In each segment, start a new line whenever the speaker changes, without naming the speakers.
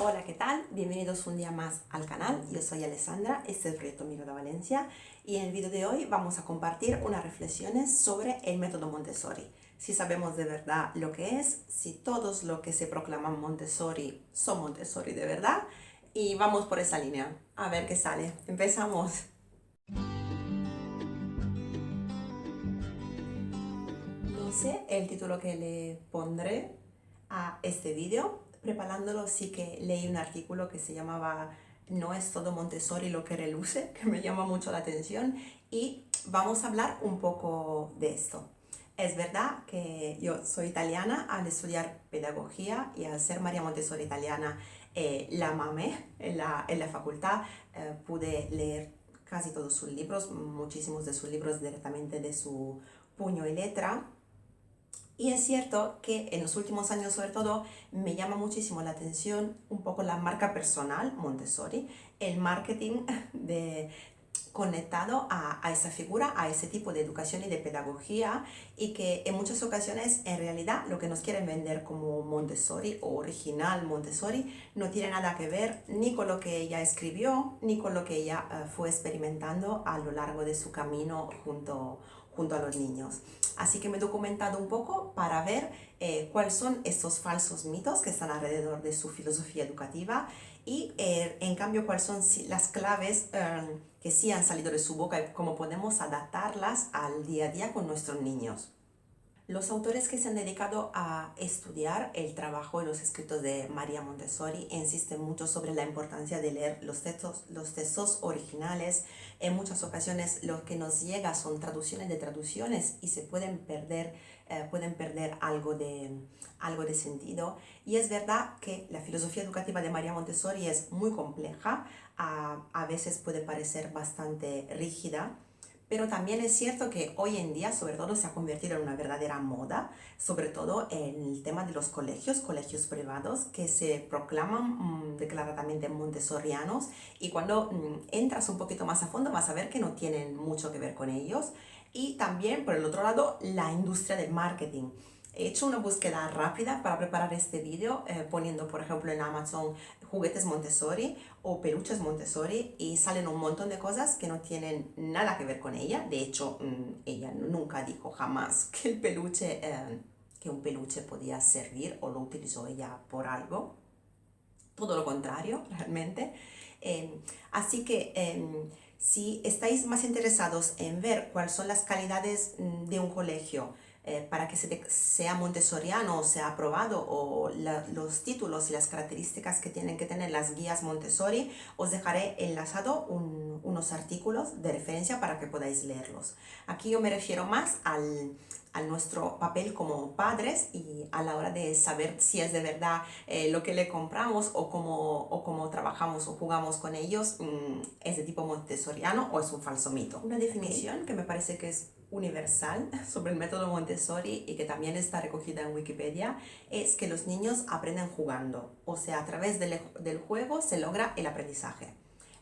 Hola, ¿qué tal? Bienvenidos un día más al canal. Yo soy Alessandra, este es el proyecto Migo de Valencia y en el vídeo de hoy vamos a compartir unas reflexiones sobre el método Montessori. Si sabemos de verdad lo que es, si todos los que se proclaman Montessori son Montessori de verdad, y vamos por esa línea. A ver qué sale. Empezamos. No sé el título que le pondré a este vídeo. Preparándolo sí que leí un artículo que se llamaba "No es todo Montessori lo que reluce", que me llama mucho la atención, y vamos a hablar un poco de esto. Es verdad que yo soy italiana. Al estudiar pedagogía y al ser María Montessori italiana, la mamé en la facultad. Pude leer casi todos sus libros, muchísimos de sus libros directamente de su puño y letra. Y es cierto que en los últimos años, sobre todo, me llama muchísimo la atención un poco la marca personal Montessori, el marketing conectado a esa figura, a ese tipo de educación y de pedagogía, y que en muchas ocasiones en realidad lo que nos quieren vender como Montessori o original Montessori no tiene nada que ver ni con lo que ella escribió ni con lo que ella fue experimentando a lo largo de su camino junto a los niños. Así que me he documentado un poco para ver cuáles son estos falsos mitos que están alrededor de su filosofía educativa y en cambio cuáles son las claves que sí han salido de su boca y cómo podemos adaptarlas al día a día con nuestros niños. Los autores que se han dedicado a estudiar el trabajo y los escritos de María Montessori insisten mucho sobre la importancia de leer los textos originales. En muchas ocasiones lo que nos llega son traducciones de traducciones y se pueden perder algo de sentido. Y es verdad que la filosofía educativa de María Montessori es muy compleja, a veces puede parecer bastante rígida, pero también es cierto que hoy en día, sobre todo, se ha convertido en una verdadera moda, sobre todo en el tema de los colegios privados, que se proclaman declaradamente montessorianos, y cuando entras un poquito más a fondo vas a ver que no tienen mucho que ver con ellos. Y también, por el otro lado, la industria del marketing. He hecho una búsqueda rápida para preparar este vídeo, poniendo por ejemplo en Amazon juguetes Montessori o peluches Montessori, y salen un montón de cosas que no tienen nada que ver con ella. De hecho, ella nunca dijo jamás que un peluche podía servir o lo utilizó ella por algo. Todo lo contrario, realmente. Así que si estáis más interesados en ver cuáles son las calidades de un colegio para que sea montessoriano o sea aprobado, o los títulos y las características que tienen que tener las guías Montessori, os dejaré enlazado unos artículos de referencia para que podáis leerlos. Aquí yo me refiero más a nuestro papel como padres y a la hora de saber si es de verdad lo que le compramos o cómo trabajamos o jugamos con ellos es de tipo montessoriano o es un falso mito. Una definición que me parece que es universal sobre el método Montessori y que también está recogida en Wikipedia es que los niños aprenden jugando, o sea, a través del juego se logra el aprendizaje.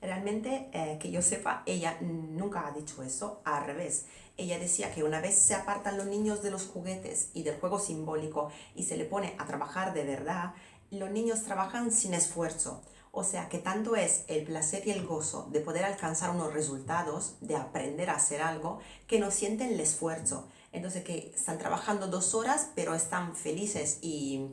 Realmente, que yo sepa, ella nunca ha dicho eso, al revés. Ella decía que una vez se apartan los niños de los juguetes y del juego simbólico y se le pone a trabajar de verdad, los niños trabajan sin esfuerzo. O sea que tanto es el placer y el gozo de poder alcanzar unos resultados, de aprender a hacer algo, que no sienten el esfuerzo. Entonces que están trabajando 2 horas, pero están felices y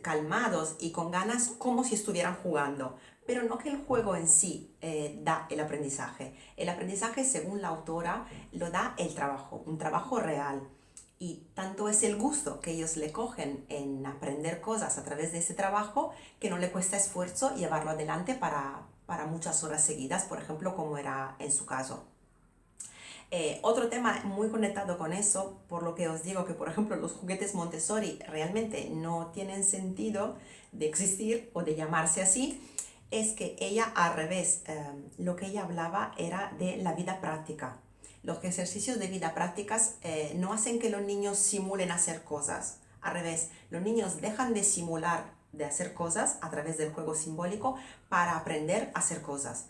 calmados y con ganas como si estuvieran jugando. Pero no que el juego en sí da el aprendizaje. El aprendizaje, según la autora, lo da el trabajo, un trabajo real. Y tanto es el gusto que ellos le cogen en aprender cosas a través de ese trabajo, que no le cuesta esfuerzo llevarlo adelante para muchas horas seguidas, por ejemplo, como era en su caso. Otro tema muy conectado con eso, por lo que os digo que, por ejemplo, los juguetes Montessori realmente no tienen sentido de existir o de llamarse así, es que ella, al revés, lo que ella hablaba era de la vida práctica. Los ejercicios de vida prácticas no hacen que los niños simulen hacer cosas. Al revés, los niños dejan de simular de hacer cosas a través del juego simbólico para aprender a hacer cosas.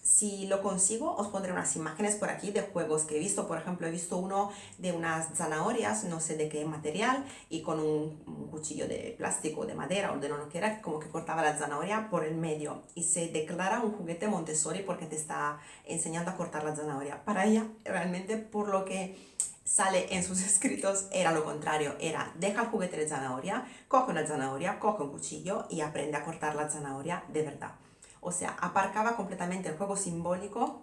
Si lo consigo, os pondré unas imágenes por aquí de juegos que he visto. Por ejemplo, he visto uno de unas zanahorias, no sé de qué material, y con un cuchillo de plástico, de madera o de lo que era, como que cortaba la zanahoria por el medio. Y se declara un juguete Montessori porque te está enseñando a cortar la zanahoria. Para ella, realmente, por lo que sale en sus escritos, era lo contrario. Era, deja el juguete de zanahoria, coge una zanahoria, coge un cuchillo y aprende a cortar la zanahoria de verdad. O sea, aparcaba completamente el juego simbólico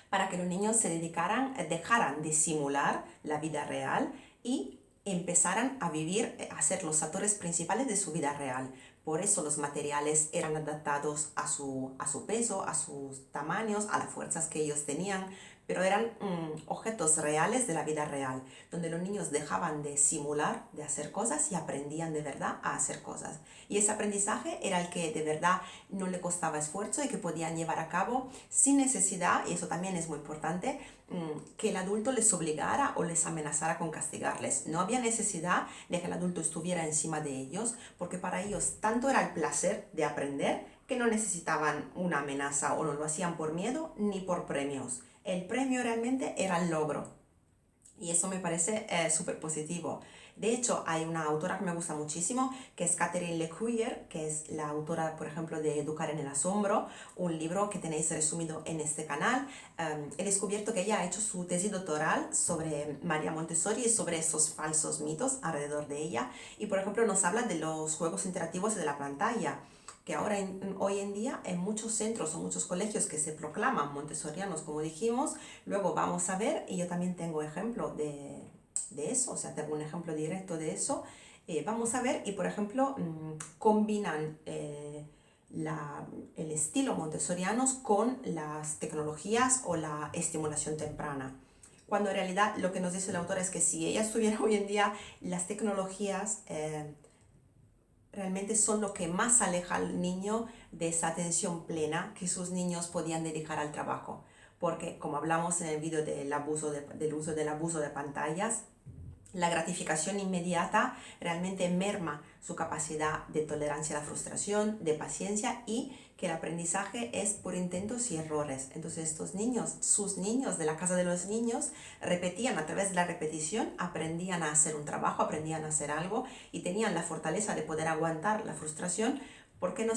para que los niños se dedicaran, dejaran de simular la vida real y empezaran a vivir, a ser los actores principales de su vida real. Por eso los materiales eran adaptados a su peso, a sus tamaños, a las fuerzas que ellos tenían, pero eran objetos reales de la vida real, donde los niños dejaban de simular, de hacer cosas y aprendían de verdad a hacer cosas. Y ese aprendizaje era el que de verdad no le costaba esfuerzo y que podían llevar a cabo sin necesidad, y eso también es muy importante, que el adulto les obligara o les amenazara con castigarles. No había necesidad de que el adulto estuviera encima de ellos, porque para ellos tanto era el placer de aprender que no necesitaban una amenaza o no lo hacían por miedo ni por premios. El premio realmente era el logro. Y eso me parece súper positivo. De hecho, hay una autora que me gusta muchísimo, que es Catherine Lecuyer, que es la autora, por ejemplo, de Educar en el Asombro, un libro que tenéis resumido en este canal. He descubierto que ella ha hecho su tesis doctoral sobre María Montessori y sobre esos falsos mitos alrededor de ella. Y, por ejemplo, nos habla de los juegos interactivos de la pantalla, que ahora hoy en día en muchos centros o muchos colegios que se proclaman montessorianos, como dijimos, luego vamos a ver, y yo también tengo ejemplo de eso, o sea, tengo un ejemplo directo de eso. Vamos a ver, y por ejemplo, combinan el estilo montessorianos con las tecnologías o la estimulación temprana. Cuando en realidad lo que nos dice el autor es que si ella estuviera hoy en día, las tecnologías realmente son lo que más aleja al niño de esa atención plena que sus niños podían dedicar al trabajo. Porque, como hablamos en el vídeo del uso del abuso de pantallas, la gratificación inmediata realmente merma su capacidad de tolerancia a la frustración, de paciencia, y que el aprendizaje es por intentos y errores. Entonces estos niños, sus niños de la casa de los niños, repetían a través de la repetición, aprendían a hacer un trabajo, aprendían a hacer algo y tenían la fortaleza de poder aguantar la frustración porque no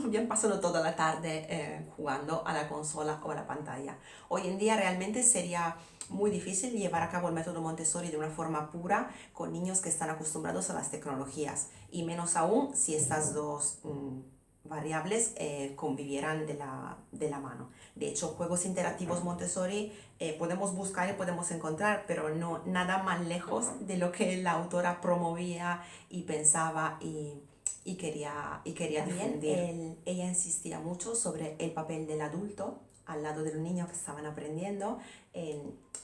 habían pasado toda la tarde jugando a la consola o a la pantalla. Hoy en día realmente sería muy difícil llevar a cabo el método Montessori de una forma pura con niños que están acostumbrados a las tecnologías, y menos aún si estas dos variables convivieran de la mano. De hecho, juegos interactivos Montessori podemos buscar y podemos encontrar, pero no nada más lejos de lo que la autora promovía y pensaba y quería también difundir. Ella insistía mucho sobre el papel del adulto al lado de los niños que estaban aprendiendo.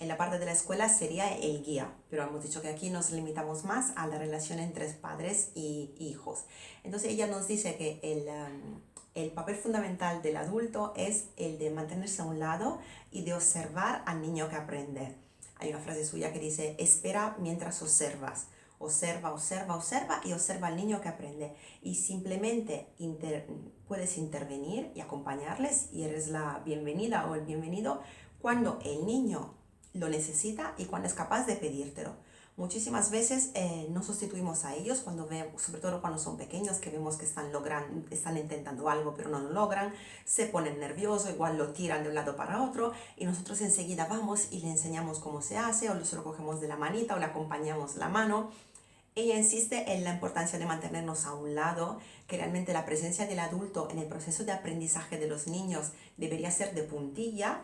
En la parte de la escuela sería el guía, pero hemos dicho que aquí nos limitamos más a la relación entre padres y hijos. Entonces ella nos dice que el papel fundamental del adulto es el de mantenerse a un lado y de observar al niño que aprende. Hay una frase suya que dice: espera mientras observas. Observa, observa, observa y observa al niño que aprende. Y simplemente puedes intervenir y acompañarles, y eres la bienvenida o el bienvenido cuando el niño lo necesita y cuando es capaz de pedírtelo. Muchísimas veces no sustituimos a ellos cuando vemos, sobre todo cuando son pequeños, que vemos que están intentando algo pero no lo logran, se ponen nerviosos, igual lo tiran de un lado para otro, y nosotros enseguida vamos y le enseñamos cómo se hace, o se lo cogemos de la manita o le acompañamos la mano. Ella insiste en la importancia de mantenernos a un lado, que realmente la presencia del adulto en el proceso de aprendizaje de los niños debería ser de puntilla,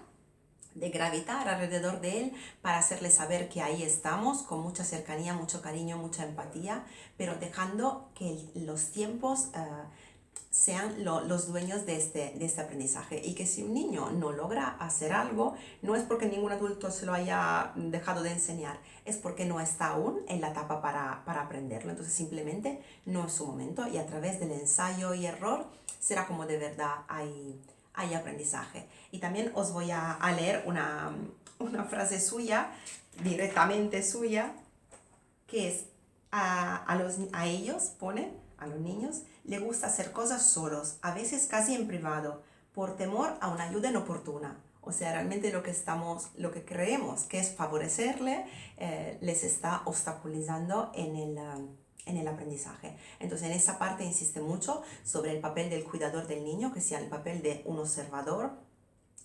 de gravitar alrededor de él para hacerle saber que ahí estamos, con mucha cercanía, mucho cariño, mucha empatía, pero dejando que los tiempos sean los dueños de este aprendizaje, y que si un niño no logra hacer algo, no es porque ningún adulto se lo haya dejado de enseñar, es porque no está aún en la etapa para aprenderlo. Entonces simplemente no es su momento, y a través del ensayo y error será como de verdad hay aprendizaje. Y también os voy a leer una frase suya, directamente suya, que es: a ellos, pone, a los niños, le gusta hacer cosas solos, a veces casi en privado, por temor a una ayuda inoportuna. O sea, realmente lo que creemos que es favorecerle, les está obstaculizando en el aprendizaje. Entonces, en esa parte insiste mucho sobre el papel del cuidador del niño, que sea el papel de un observador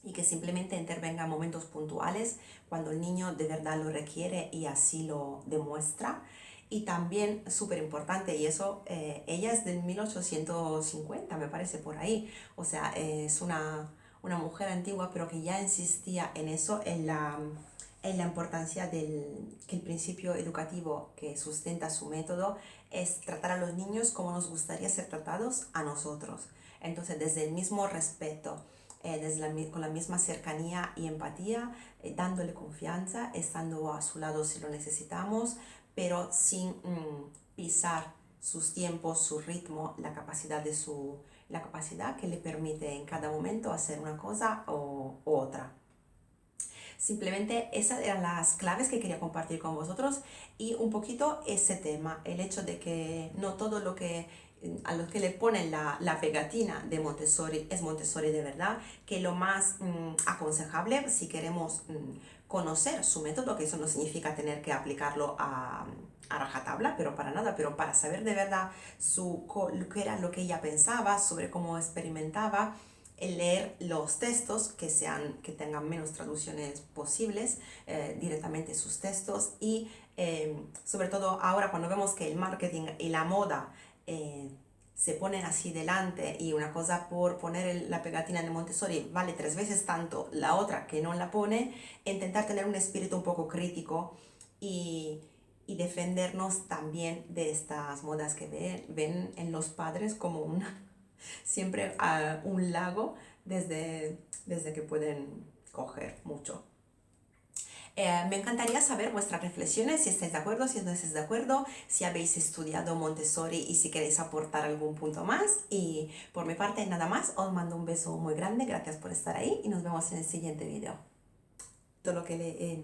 y que simplemente intervenga en momentos puntuales cuando el niño de verdad lo requiere y así lo demuestra. Y también, súper importante, y eso, ella es del 1850, me parece, por ahí. O sea, es una mujer antigua, pero que ya insistía en eso, en la importancia que el principio educativo que sustenta su método es tratar a los niños como nos gustaría ser tratados a nosotros. Entonces, desde el mismo respeto, con la misma cercanía y empatía, dándole confianza, estando a su lado si lo necesitamos, pero sin pisar sus tiempos, su ritmo, la capacidad que le permite en cada momento hacer una cosa o otra. Simplemente esas eran las claves que quería compartir con vosotros y un poquito ese tema, el hecho de que no todo lo que a los que le ponen la pegatina de Montessori es Montessori de verdad, que lo más aconsejable si queremos conocer su método, que eso no significa tener que aplicarlo a rajatabla, pero para nada, pero para saber de verdad qué era lo que ella pensaba, sobre cómo experimentaba, el leer los textos que tengan menos traducciones posibles, directamente sus textos y sobre todo ahora cuando vemos que el marketing y la moda se ponen así delante y una cosa por poner la pegatina de Montessori vale 3 veces tanto la otra que no la pone, intentar tener un espíritu un poco crítico y defendernos también de estas modas que ven en los padres como siempre a un lago desde que pueden coger mucho. Me encantaría saber vuestras reflexiones, si estáis de acuerdo, si no estáis de acuerdo, si habéis estudiado Montessori y si queréis aportar algún punto más. Y por mi parte, nada más, os mando un beso muy grande, gracias por estar ahí y nos vemos en el siguiente video. Todo lo que